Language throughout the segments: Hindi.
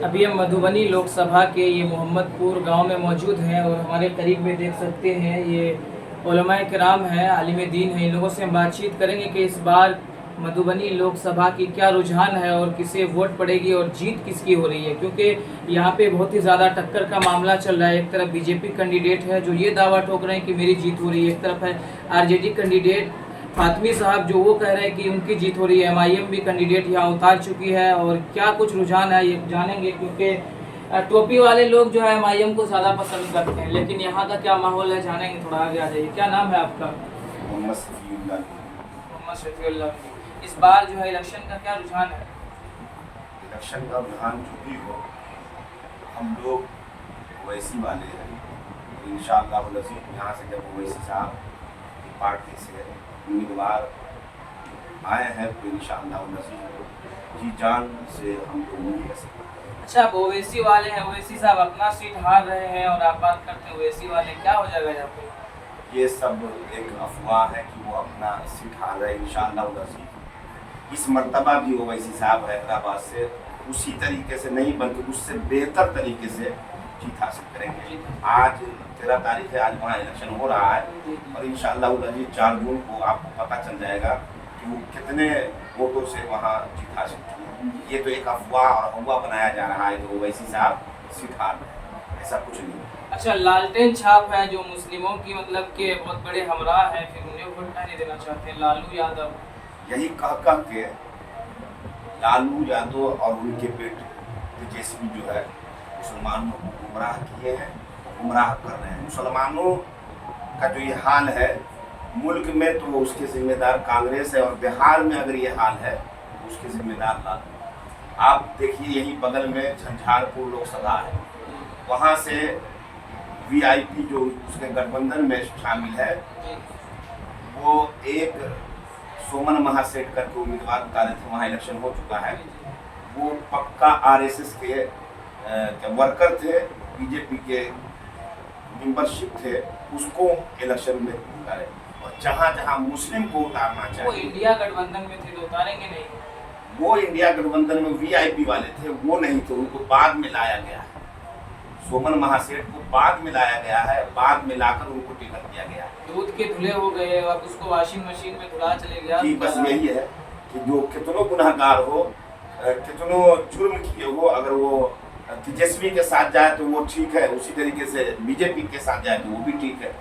अभी हम मधुबनी लोकसभा के ये मोहम्मदपुर गांव में मौजूद हैं और हमारे करीब में देख सकते हैं ये उलमाए किराम हैं, आलिम दीन हैं। इन लोगों से हम बातचीत करेंगे कि इस बार मधुबनी लोकसभा की क्या रुझान है और किसे वोट पड़ेगी और जीत किसकी हो रही है, क्योंकि यहाँ पे बहुत ही ज़्यादा टक्कर का मामला चल रहा है। एक तरफ बीजेपी कैंडिडेट है जो ये दावा ठोक रहे हैं कि मेरी जीत हो रही है, एक तरफ है आरजेडी कैंडिडेट फातमी साहब जो वो कह रहे हैं कि उनकी जीत हो रही है। एमआईएम भी कैंडिडेट यहाँ उतार चुकी है और क्या कुछ रुझान है ये जानेंगे, क्योंकि टोपी वाले लोग जो है एमआईएम को ज़्यादा पसंद करते हैं। लेकिन यहाँ का क्या माहौल है जानेंगे, थोड़ा आगे आ जाइए। क्या नाम है आपका? मोहम्मद शफीउल्लाह। मोहम्मद शफीउल्लाह। इस बार जो है इलेक्शन का क्या रुझान है? इलेक्शन का रुझान जो भी हो, हम लोग ओवैसी वाले हैं। इंशाअल्लाह नसीब यहाँ से जब ओवैसी साहब की पार्टी से उम्मीदवार आए हैं तो इंशाअल्लाह नसीब जी जान से हम लोग उम्मीद कर सकते हैं। अच्छा, आप ओवैसी वाले हैं, ओवैसी साहब अपना सीट हार रहे हैं और आप बात करते हैं ओवैसी वाले, क्या हो जाएगा यहाँ पे? ये सब एक अफवाह है कि वो अपना सीट हार रहे हैं। इंशाअल्लाह नसीब इस मर्तबा भी ओवैसी साहब हैदराबाद से उसी तरीके से नहीं बल्कि उससे बेहतर तरीके से जीत हासिल करेंगे। आज 13 तारीख है, आज वहाँ इलेक्शन हो रहा है और इंशाअल्लाह 4 जून को आपको पता चल जाएगा कि वो कितने वोटों से वहाँ जीत हासिल की। ये तो एक अफवाह और हवा बनाया जा रहा है कि ओवैसी साहब सीट हार रहे हैं, ऐसा कुछ नहीं। अच्छा, लालटेन छाप है जो मुस्लिमों की मतलब के बहुत बड़े हमराह हैं, फिर उन्हें वोट नहीं देना चाहते हैं लालू यादव। यही कह के लालू यादव और उनके बेटे तेजस्वी जो है मुसलमानों को गुमराह किए हैं, गुमराह कर रहे हैं। मुसलमानों का जो ये हाल है मुल्क में, तो उसके जिम्मेदार कांग्रेस है और बिहार में अगर ये हाल है तो उसके जिम्मेदार लालू। आप देखिए यही बगल में झंझारपुर लोकसभा है, वहाँ से वीआईपी जो उसके गठबंधन में शामिल है वो एक सोमन महासेठ करके उम्मीदवार उतारे थे, वहाँ इलेक्शन हो चुका है। वो पक्का आरएसएस के वर्कर थे, बीजेपी के मेंबरशिप थे, उसको इलेक्शन में उतारे। और जहाँ जहाँ मुस्लिम को उतारना वो चाहिए, इंडिया गठबंधन में थे तो उतारेंगे नहीं। वो इंडिया गठबंधन में वीआईपी वाले थे, वो नहीं थे, उनको बाद में लाया गया है। सोमन महासेठ को बाद में लाया गया है, बाद में लाकर उनको टिकट दिया गया है। दूध के धुले हो गए, अब उसको वॉशिंग मशीन में धुला चले गया। कि बस यही है कि जो कितनों गुनहगार हो, कितनों जुर्म किए हो, अगर वो तेजस्वी के साथ जाए तो वो ठीक है, उसी तरीके से बीजेपी के साथ जाए तो वो भी ठीक है।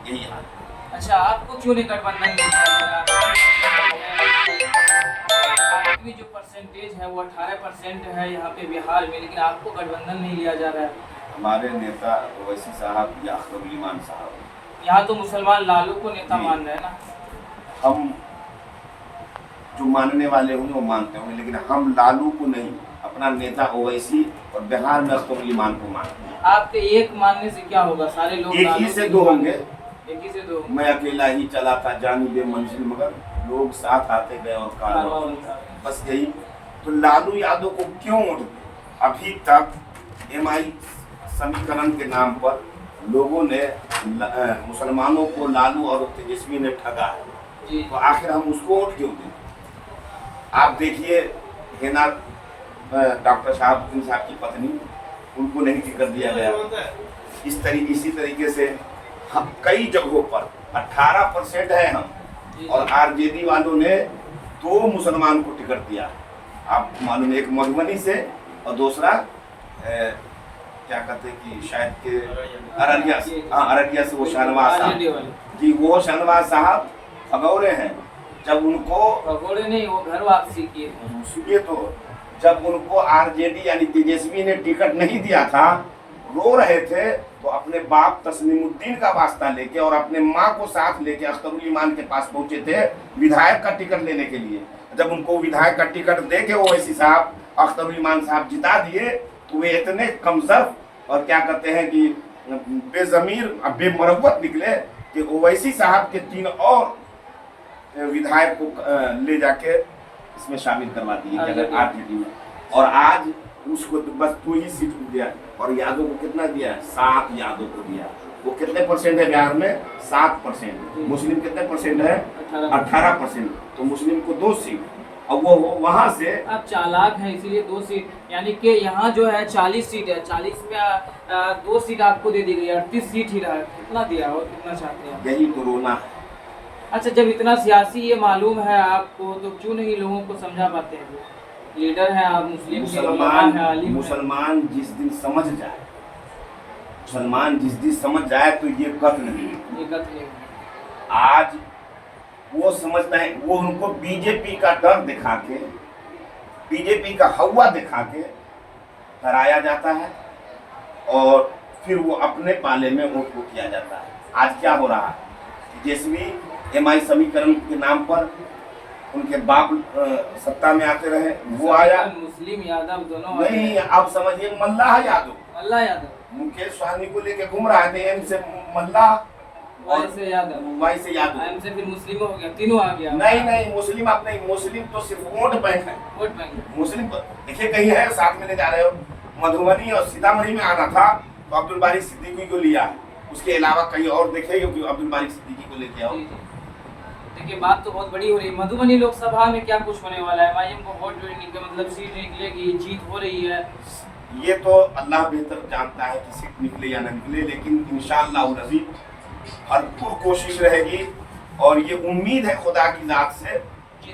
यही हाल। अच्छा, आपको क्यों नहीं गठबंधन में लिया जा रहा? आपकी जो परसेंटेज है वो 18% है यहाँ पे बिहार में, लेकिन आपको गठबंधन नहीं लिया जा रहा है। हमारे नेता ओवैसी साहब या अख्तर ईमान साहब, यहाँ तो मुसलमान लालू को नेता मान रहे हैं ना। हम जो मानने वाले होंगे वो मानते होंगे, लेकिन हम लालू को नहीं, अपना नेता ओवैसी और बिहार में अख्तर ईमान को मानते हैं। आपके एक मानने से क्या होगा? सारे लोग एक ही से दो होंगे। एक ही से दो। मैं अकेला ही चला था जानिबे मंजिल, मगर लोग साथ आते गए और कारवां होता। बस यही तो लालू यादव को क्यों वोट? अभी तक एमआई समीकरण के नाम पर लोगों ने मुसलमानों को लालू और तेजस्वी ने ठगा है, तो आखिर हम उसको वोट क्यों दें? आप देखिए हेना डॉक्टर साहब की पत्नी, उनको नहीं टिकट दिया गया। इसी तरीके से हम कई जगहों पर 18% है हम, और आरजेडी वालों ने 2 मुसलमान को टिकट दिया। आप मालूम, एक मधुबनी से और दूसरा क्या कहते हैं कि शायद के अररिया से। हाँ, अररिया से वो शहनवाज साहब जी, वो शहनवाज साहब भगौरे हैं। जब उनको भगौरे नहीं, वो घर वापसी किए। सुनिए, तो जब उनको आरजेडी यानी तेजस्वी ने टिकट नहीं दिया था, रो रहे थे, तो अपने बाप तस्लीमुद्दीन का वास्ता लेके और अपने माँ को साथ लेके अख्तर ईमान के पास पहुंचे थे विधायक का टिकट लेने के लिए। जब उनको विधायक का टिकट दे के ओवैसी साहब अख्तर ईमान साहब जिता दिए, तो वे इतने कमजोर और क्या कहते हैं कि बेजमीर बेमरवत निकले कि ओवैसी साहब के 3 और विधायक को ले जाके इसमें शामिल करवा दिए आरजेडी में। और आज उसको बस 2 ही सीट दिया, और यादव को कितना दिया? 7 यादव को दिया। वो कितने परसेंट है बिहार में? 7%। मुस्लिम कितने परसेंट है? 18%। तो मुस्लिम को 2 सीट और वो वहां से आप चालाक हैं इसीलिए 2 सीट, यानी कि यहाँ जो है 40 सीट है, 40 में 2 सीट आपको दे दी गई, 38 सीट ही रहा है। कितना दिया और कितना चाहते हैं आप? यही तो रोना है। अच्छा, जब इतना सियासी ये मालूम है आपको, तो क्यों नहीं लोगों को समझा पाते हैं? लीडर हैं आप, मुस्लिम के उलमा हैं, आलिम हैं। मुसलमान जिस दिन समझ जाए, मुसलमान जिस दिन समझ जाए तो ये गत नहीं है। ये गलत नहीं है। आज वो समझता है, वो उनको बीजेपी का डर दिखा के, बीजेपी का हवा दिखा के डराया जाता है और फिर वो अपने पाले में वोट को किया जाता है। आज क्या हो रहा है, जेएसवी एमआई समीकरण के नाम पर उनके बाप सत्ता में आते रहे, वो आया, मुस्लिम यादव दोनों नहीं आप समझिए मल्लाह यादव, मल्ला यादव मुकेश सहनी को लेके घूम रहा है, एम से मल्लाह वाई से यादव, वाई से यादव, एम से फिर मुस्लिम हो गया, तीनों आ गया। नहीं मुस्लिम आप नहीं, मुस्लिम तो सिर्फ वोट बैंक है। वोट बैंक मुस्लिम तो देखिए कहीं है, साथ में ले जा रहे हो, मधुबनी और सीतामढ़ी में आना था तो अब्दुल बारी सिद्दीकी को लिया, उसके अलावा कहीं और देखेगा कि अब्दुल बारी सिद्दीकी को लेके आओ। देखिए बात तो बहुत बड़ी हो रही है। मधुबनी लोकसभा में क्या कुछ होने वाला है? एमआईएम को वोट मतलब सीट निकलेगी, जीत हो रही है? ये तो अल्लाह बेहतर जानता है कि सीट निकले या न निकले, लेकिन इंशाअल्लाह अज़ीज़ भरपूर कोशिश रहेगी और ये उम्मीद है खुदा की जात से कि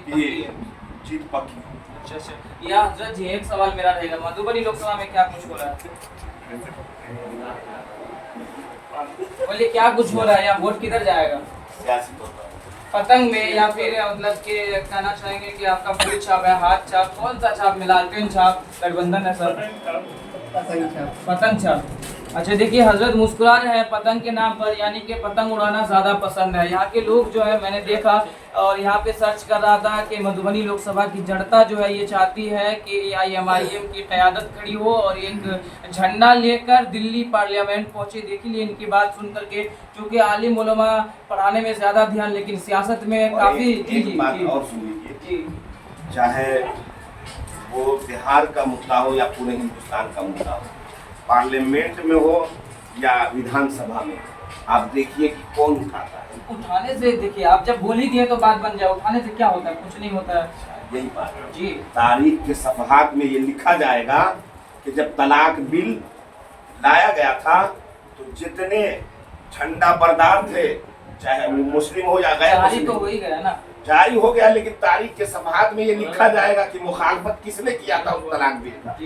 जीत पक्की। अच्छा, या हजरत जी एक सवाल मेरा रहेगा, मधुबनी लोकसभा में क्या कुछ हो रहा है? बोलिए क्या कुछ हो रहा है, या वोट किधर जाएगा? सियासी तौर पर पतंग में, या फिर मतलब कि कहना चाहेंगे कि आपका पूरी छाप है, हाथ छाप, कौन सा छाप मिला, पेन छाप, गठबंधन है सर? पतंग छाप। अच्छा देखिए, हजरत मुस्कुरा रहे हैं पतंग के नाम पर, यानी कि पतंग उड़ाना ज़्यादा पसंद है यहाँ के लोग जो है। मैंने देखा और यहाँ पे सर्च कर रहा था कि मधुबनी लोकसभा की जनता जो है ये चाहती है कि एमआईएम की क़यादत खड़ी हो और एक झंडा लेकर दिल्ली पार्लियामेंट पहुँचे। देखिए इनकी बात सुन करके, क्योंकि आलिम उलमा पढ़ाने में ज़्यादा ध्यान, लेकिन सियासत में काफ़ी। एक बात और सुन लीजिए, चाहे वो बिहार का मुद्दा हो या पूरे हिंदुस्तान का मुद्दा हो, पार्लियामेंट में हो या विधानसभा में, आप देखिए कि कौन उठाता है। उठाने से देखिए, आप जब बोल ही दिए तो बात बन जाए, उठाने से क्या होता है? कुछ नहीं होता है। यही बात है जी। तारीख के सफहात में ये लिखा जाएगा कि जब तलाक बिल लाया गया था तो जितने झंडा बरदार थे, चाहे वो मुस्लिम हो या गैर मुस्लिम, तो हो ही गया ना, जारी हो गया, लेकिन तारीख के सफहात में ये लिखा जाएगा कि मुखालफत किसने किया था उस तलाक बिल का।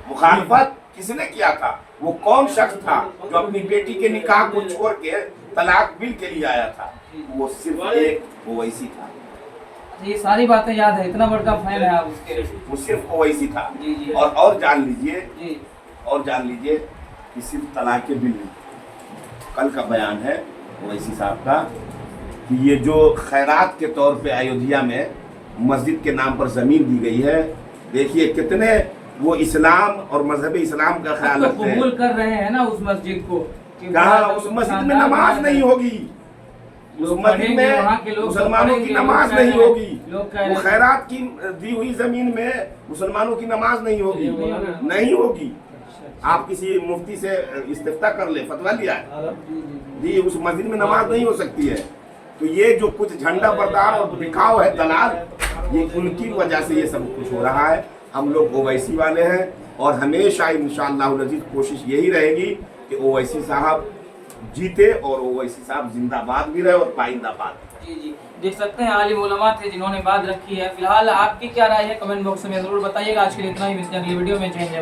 मुखालफत किसने किया था? वो कौन शख्स था जो अपनी बेटी के निकाह को छोड़ के तलाक बिल के लिए आया था? वो सिर्फ एक ओवैसी था। ये सारी बातें याद है, इतना बड़ा फैन है आप उसके। वो सिर्फ ओवैसी था। जी जी। और जान लीजिए, और जान लीजिए कि सिर्फ तलाक के बिल नहीं, कल का बयान है ओवैसी साहब का कि ये जो खैरात के तौर पे अयोध्या में मस्जिद के नाम पर जमीन दी गई है, देखिए कितने वो इस्लाम और मजहब इस्लाम का ख्याल रखते हैं। कबूल कर रहे हैं ना उस मस्जिद को। कहा उस मस्जिद में नमाज नहीं होगी, उस मस्जिद में मुसलमानों की नमाज नहीं होगी, वो खैरात की दी हुई जमीन में मुसलमानों की नमाज नहीं होगी, नहीं होगी। आप किसी मुफ्ती से इस्तिफ्ता कर ले, फतवा लिया है जी, उस मस्जिद में नमाज नहीं हो सकती है। तो ये जो कुछ झंडा बरदार और बिकाव है, दलाल, ये उनकी वजह से ये सब कुछ हो रहा है। हम लोग ओवैसी वाले हैं और हमेशा इंशाअल्लाह अज़ीज़ कोशिश यही रहेगी कि ओवैसी साहब जीते और ओवैसी साहब जिंदाबाद भी रहे और पाइंदाबाद। जी जी, देख सकते हैं आलिम उलमा थे जिन्होंने बात रखी है। फिलहाल आपकी क्या राय है कमेंट बॉक्स में जरूर बताइएगा। आज के लिए इतना ही, मिलते हैं अगली वीडियो में। जय हिंद।